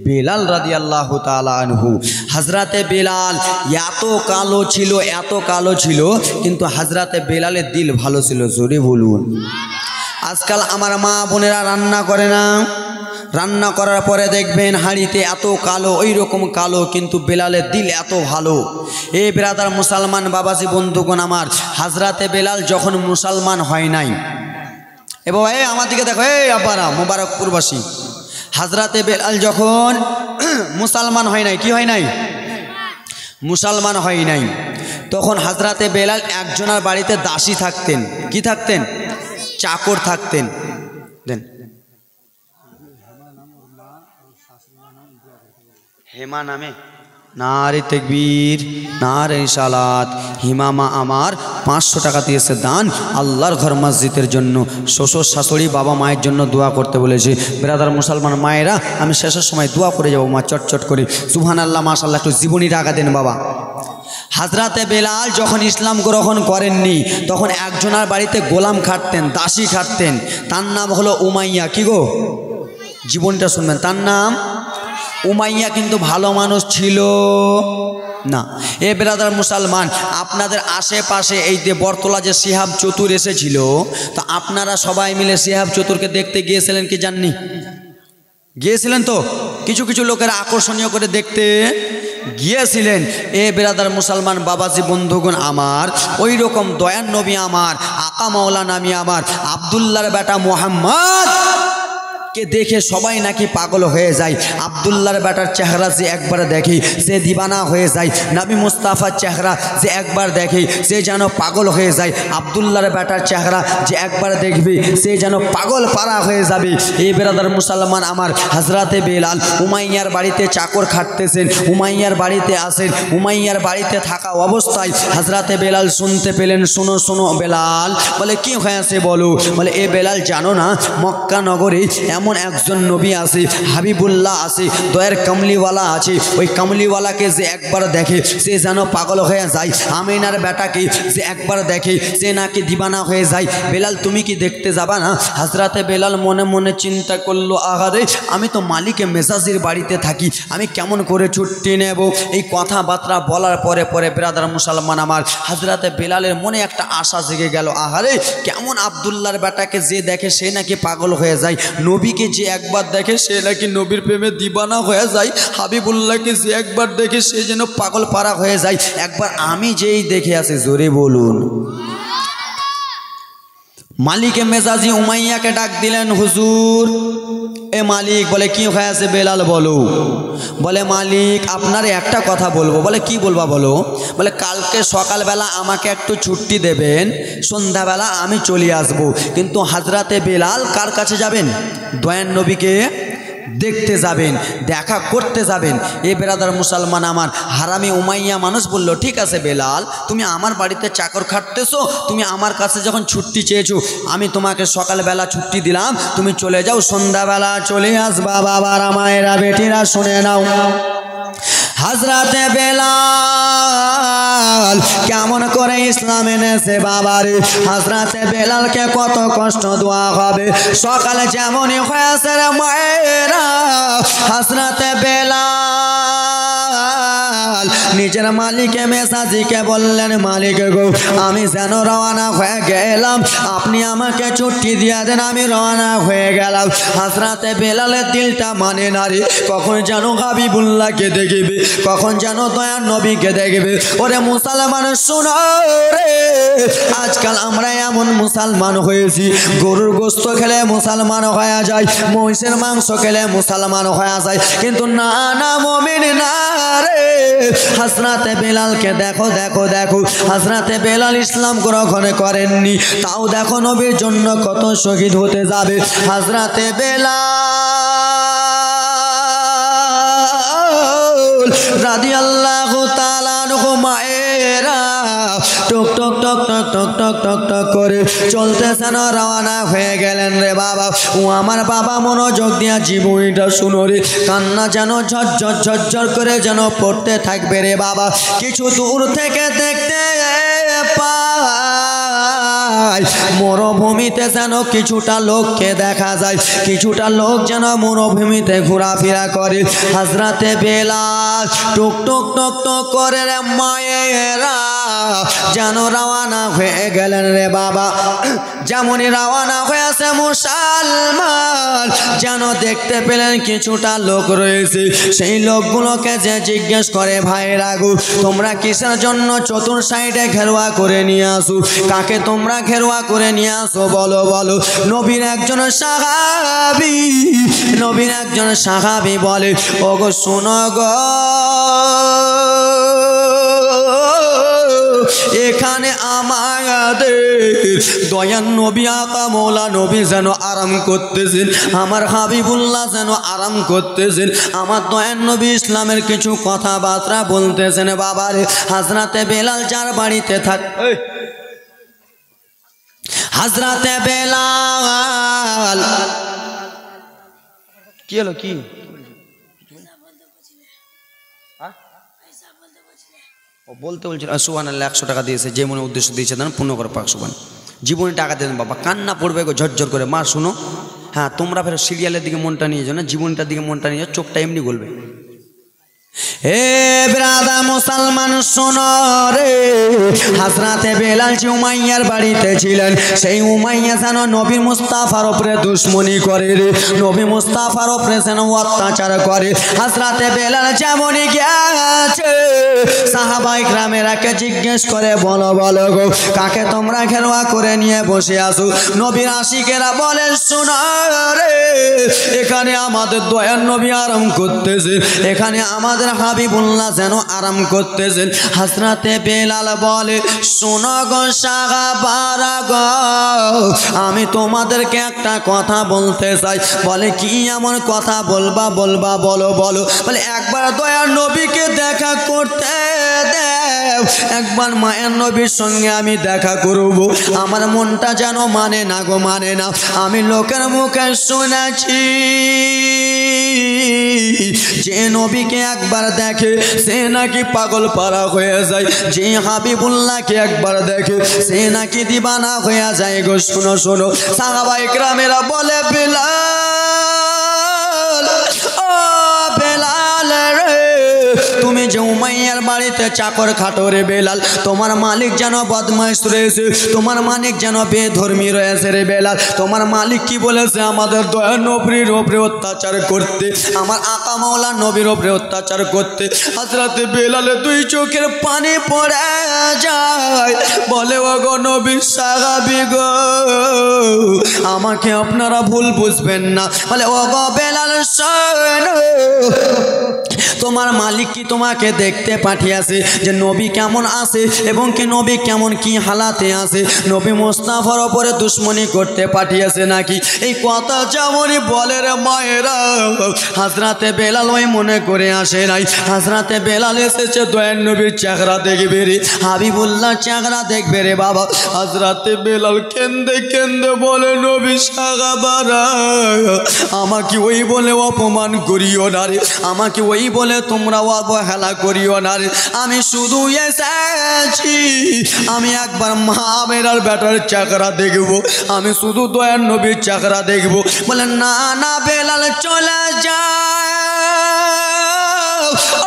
বেলাল রাদিয়াল্লাহু তাআলা আনহু, হযরতে বেলাল এত কালো ছিল কিন্তু হযরতে বেলালের দিল ভালো ছিল। জোরে বলুন। আজকাল আমার মা বোনেরা রান্না করে না, রান্না করার পরে দেখবেন হাঁড়িতে এত কালো, ওই রকম কালো, কিন্তু বেলালের দিল এত ভালো। এ ব্রাদার মুসলমান বাবাজি বন্ধুগণ আমার, হযরতে বেলাল যখন মুসলমান হয় নাই, এ বাবা এই আমার দিকে দেখো, এই আব্বারা মোবারকপুরবাসী, হযরতে বেলাল যখন মুসলমান হয় নাই, কি হয় নাই? মুসলমান হয় নাই, তখন হযরতে বেলাল একজনের বাড়িতে দাসী থাকতেন। কি থাকতেন? চাকর থাকতেন। দেন হেমা নামে, নারে তাকবীর, নারে রিসালাত। হিমামা আমার 500 টাকা দিয়েছে দান আল্লাহর ঘর মসজিদের জন্য। শ্বশুর শাশুড়ি বাবা মায়ের জন্য দোয়া করতে বলেছে। ব্রাদার মুসলমান মায়েরা, আমি শেষের সময় দোয়া করে যাবো মা, চটচট করে সুবহানাল্লাহ মাশাআল্লাহ, একটু জীবনী টাকা দেন বাবা। হযরতে বেলাল যখন ইসলাম গ্রহণ করেননি, তখন একজনের বাড়িতে গোলাম খাটতেন, দাসী খাটতেন। তার নাম হলো উমাইয়া। কি গো, জীবনটা শুনবেন, তার নাম উমাইয়া। কিন্তু ভালো মানুষ ছিল না। এ ব্রাদার মুসলমান, আপনাদের আশেপাশে এই যে বরতলা যে শিহাব চতুর এসেছিল, তো আপনারা সবাই মিলে শিহাব চতুরকে দেখতে গিয়েছিলেন কি জাননি? গিয়েছিলেন তো? কিছু কিছু লোকেরা আকর্ষণীয় করে দেখতে গিয়েছিলেন। এ ব্রাদার মুসলমান বাবাজি বন্ধুগণ আমার, ওই রকম দয়ান নবী আমার, আকা মাওলানা আমি আমার আব্দুল্লাহর বেটা মোহাম্মদ কে দেখে সবাই নাকি পাগল হয়ে যায়। আব্দুল্লাহর বেটার চেহারা যে একবার দেখে সে দিবানা হয়ে যায়। নবী মুস্তাফার চেহারা যে একবার দেখে সে যেন পাগল হয়ে যায়। আব্দুল্লাহর বেটার চেহারা যে একবার দেখবে সে যেন পাগল পারা হয়ে যাবে। এই ব্রাদার মুসলমান আমার, হযরতে বেলাল উমাইয়ার বাড়িতে চাকর খাটতেছেন, উমাইয়ার বাড়িতে আসেন। উমাইয়ার বাড়িতে থাকা অবস্থায় হযরতে বেলাল শুনতে পেলেন, শোনো শোনো বেলাল। বলে কি হয়েছে বলো? বলে এ বেলাল জানো না মক্কা নগরে এমন একজন নবী আছে, হাবিবুল্লাহ আছে, দয়ার কামলিওয়ালা আছে। ওই কামলিওয়ালাকে যে একবার দেখে সে যেন পাগল হয়ে যায়। আমিনার বেটাকে যে একবার দেখে সে নাকি দিবানা হয়ে যায়। বেলাল তুমি কি দেখতে যাবা না? হযরতে বেলাল মনে মনে চিন্তা করলো, আহারে আমি তো মালিকে মেজাজির বাড়িতে থাকি, আমি কেমন করে ছুটি নেব? এই কথাবার্তা বলার পরে পরে ব্রাদার মুসলমান আমার, হযরতে বেলালের মনে একটা আশা জেগে গেল, আহারে কেমন আব্দুল্লাহর বেটাকে যে দেখে সে নাকি পাগল হয়ে যায়, নবীকে যে একবার দেখে সে নাকি নবীর প্রেমে দিবানা হয়ে যায়, হাবিবুল্লাহকে যে একবার দেখে সে যেন পাগল পারা হয়ে যায়। একবার আমি যেই দেখে আসি, জোরে বলুন। মালিকে মেজাজি উমাইয়াকে ডাক দিলেন, হুজুর। এ মালিক। বলে কি হয়েছে বেলাল বলো? বলে মালিক আপনার একটা কথা বলবো। বলে কি বলবা বলো? বলে কালকে সকালবেলা আমাকে একটু ছুটি দেবেন, সন্ধ্যাবেলা আমি চলে আসব। কিন্তু হযরতে বেলাল কার কাছে যাবেন? দয়ান নবীকে দেখতে যাবেন, দেখা করতে যাবেন। এ ব্রাদার মুসলমান আমার, হারামি উমাইয়া মানুষ বলল, ঠিক আছে বেলাল, তুমি আমার বাড়িতে চাকর খাটতেছো, তুমি আমার কাছে যখন ছুটি চেয়েছো আমি তোমাকে সকালবেলা ছুটি দিলাম, তুমি চলে যাও, সন্ধ্যাবেলা চলে আসবা। বাবারা মায়েরা বেটিরা শুনে নাও, হযরতে বেলাল কেমন করে ইসলাম এনেছে বাবারে। হযরতে বেলালকে কত কষ্ট দেওয়া হবে। সকালে যেমনই হয়েছে রে মায়েরা, হযরতে বেলাল নিজের মালিকে মেসাজিকে বললেন, মালিক গো আমি যেন রওনা হয়ে গেলাম, আপনি আমাকে ছুটি দিয়ে দেন, আমি রওনা হয়ে গেলাম। হযরতে বেলালের দিলটা মানে না রে, কখন যেন হাবিবুল্লাহকে দেখবে, কখন যেন দয়ার নবীকে দেখবে। ওরে মুসলমান শোনো রে, আজকাল আমরা এমন মুসলমান হয়েছি, গরুর গোশত খেলে মুসলমান হয়ে যায়, মহিষের মাংস খেলে মুসলমান হয়ে যায়, কিন্তু না না মুমিন না রে। হযরতে বেলালকে দেখো দেখো দেখো, হযরতে বেলাল ইসলাম গ্রহণ করেননি, তাও দেখো নবীর জন্য কত শহীদ হতে যাবে। হযরতে বেলাল রাদিয়াল্লাহু তাআলা আনহু মায়েরা টক টক টক টক টক টক টক টক করে চলতেছেন, রওনা হয়ে গেলেন রে বাবা। ও আমার বাবা মনোযোগ দিয়া জীবনীটা শুনো রে, কান্না যেন ঝরঝর ঝরঝর করে যেন পড়তে থাকবে রে বাবা। কিছু দূর থেকে দেখতে পায় যায়, মরুভূমিতে যেন কিছুটা লোককে দেখা যায়, কিছুটা লোক যেন মরুভূমিতে ঘোরাফেরা করে। হযরতে বেলাল টুক টুক টুক টুক করে রে মায়েরা যেন রওনা হয়ে গেলেন রে বাবা। যেমনই রওনা হয়েছে মুসলমান যেন দেখতে পেলেন কিছুটা লোক রয়েছে, সেই লোকগুলোকে যে জিজ্ঞেস করে ভাইরা গো তোমরা কিসের জন্য চতুর সাইডে ঘেরুয়া করে নিয়ে আসো, কাকে তোমরা ঘেরুয়া করে নিয়ে আসো বলো বলো। নবীর একজন সাহাবী বলে ওগো শোনো গো, এখানে আমাদের দয়ান নবী আকা মৌলা নবী যেন আরাম করতেছেন, আমার হাবিবুল্লাহ যেন আরাম করতেছেন, আমার দয়ান নবী ইসলামের কিছু কথাবার্তা বলতেছেন। বাবারে হযরতে বেলাল যার বাড়িতে থাক, হযরতে বেলাল কি হলো কি ও বলতে বলছিল সুবহানাল্লাহ 100 টাকা দিয়েছে, যে মনে উদ্দেশ্য দিয়েছে দেন পূর্ণ করে পাক সুবহান। জীবনে টাকা দেন বাবা, কান্না পড়বে গো ঝরঝর করে। মা শুনো, হ্যাঁ তোমরা ফের সিরিয়ালের দিকে মনটা নিয়ে যাও না, জীবনটার দিকে মনটা নিয়ে যাও, চোখটা এমনি গলবে। হে ব্রাদার মুসলমান শোনো রে, হযরতে বেলাল যে উমাইয়ার বাড়িতে ছিলেন, সেই উমাইয়া যেন নবী মুস্তাফার উপরে দুশমনি করে রে, নবী মুস্তাফার উপরে যেন অত্যাচার করে। হযরতে বেলাল যেমনই গেছে সাহাবায়ে কেরামেরাকে জিজ্ঞেস করে বলো বলো গো কাকে তোমরা ঘেরুয়া করে নিয়ে বসে আছো। নবীর আশিকেরা বলে শোনো রে, এখানে আমাদের দয়ার নবী আরাম করতেছে, এখানে আমাদের হাবিবুল্লাহ যেন আরাম করতেছেন। হযরতে বেলাল বলে শোনো গো সাহাবারা গো, আমি তোমাদেরকে একটা কথা বলতে চাই। বলে কি এমন কথা বলবা বলবা বলো বলো। বলে একবার দয়ার নবীকে দেখা করতে দেও, একবার মায়ের নবীর সঙ্গে আমি দেখা করব। আমার মনটা যেন মানে না গো, মানে না। আমি লোকের মুখে শুনেছি যে নবীকে একবার দেখে সে নাকি পাগল পারা হয়ে যায়, যে হাবিবুল্লাহকে একবার দেখে সে নাকি দিবানা হয়ে যায় গো। শোনো শোনো সাহাবায়ে কেরামেরা বলে বেলাল, ও বেলাল রে, তুমি যে উমাইয়ার বাড়িতে চাকর খাটো রে বেলাল, তোমার মালিক যেন বদমাইশ রয়েছে, তোমার মালিক যেন বেধর্মী রয়েছে রে বেলাল। তোমার মালিক কি বলেছে? আমাদের দয়া নবীর উপরে অত্যাচার করতে, আমার আকা মাওলা নবীর উপরে অত্যাচার করতে। হযরতে বেলালের দুই চোখের পানি পড়ে যায়, বলে ও গো নবীর সাহাবী গো, আমাকে আপনারা ভুল বুঝবেন না। বলে ও গো বেলাল শোনো, তোমার মালিক কি তোমাকে দেখতে পাঠিয়েছে যে নবী কেমন আছে এবং কি নবী কেমন কি হালাতে আছে, নবী মুস্তাফার উপরে দুশমনি করতে পাঠিয়েছে নাকি? এই কথা যেমনই বলে রে মায়েরা, হযরতে বেলাল ওই মনে করে আসে নাই। হযরতে বেলাল এসেছে দয়ার নবীর চেহারা দেখবে রে, হাবিবুল্লাহ চেহারা দেখবে রে বাবা। হযরতে বেলাল কেন্দে কেন্দে বলে নবী সাহাবারা, আমাকে ওই বলে অপমান করিও না রে, আমাকে ওই বলে তোমরা অবহেলা করিও না রে। আমি শুধু এসেছি, আমি একবার মা মেরার বেটার চেহারা দেখব, আমি শুধু দয়ার নবীর চেহারা দেখব। বলে না না বেলাল চলে যাও,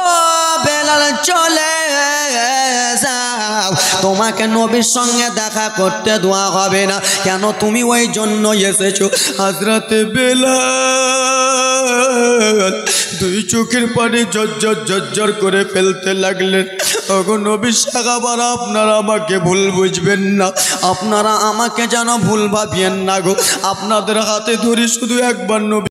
ও বেলাল চলে যাও, তোমাকে নবীর সঙ্গে দেখা করতে দেওয়া হবে না। কেন? তুমি ওই জন্য এসেছো। হযরতে বেলাল দুই চোখের পানি ঝরঝর ঝরঝর করে ফেলতে লাগলেন। ওগো নবী সাহাবারা, আপনারা আমাকে ভুল বুঝবেন না, আপনারা আমাকে যেন ভুল ভাবিয়েন না গো। আপনাদের হাতে ধরি শুধু একবার নবী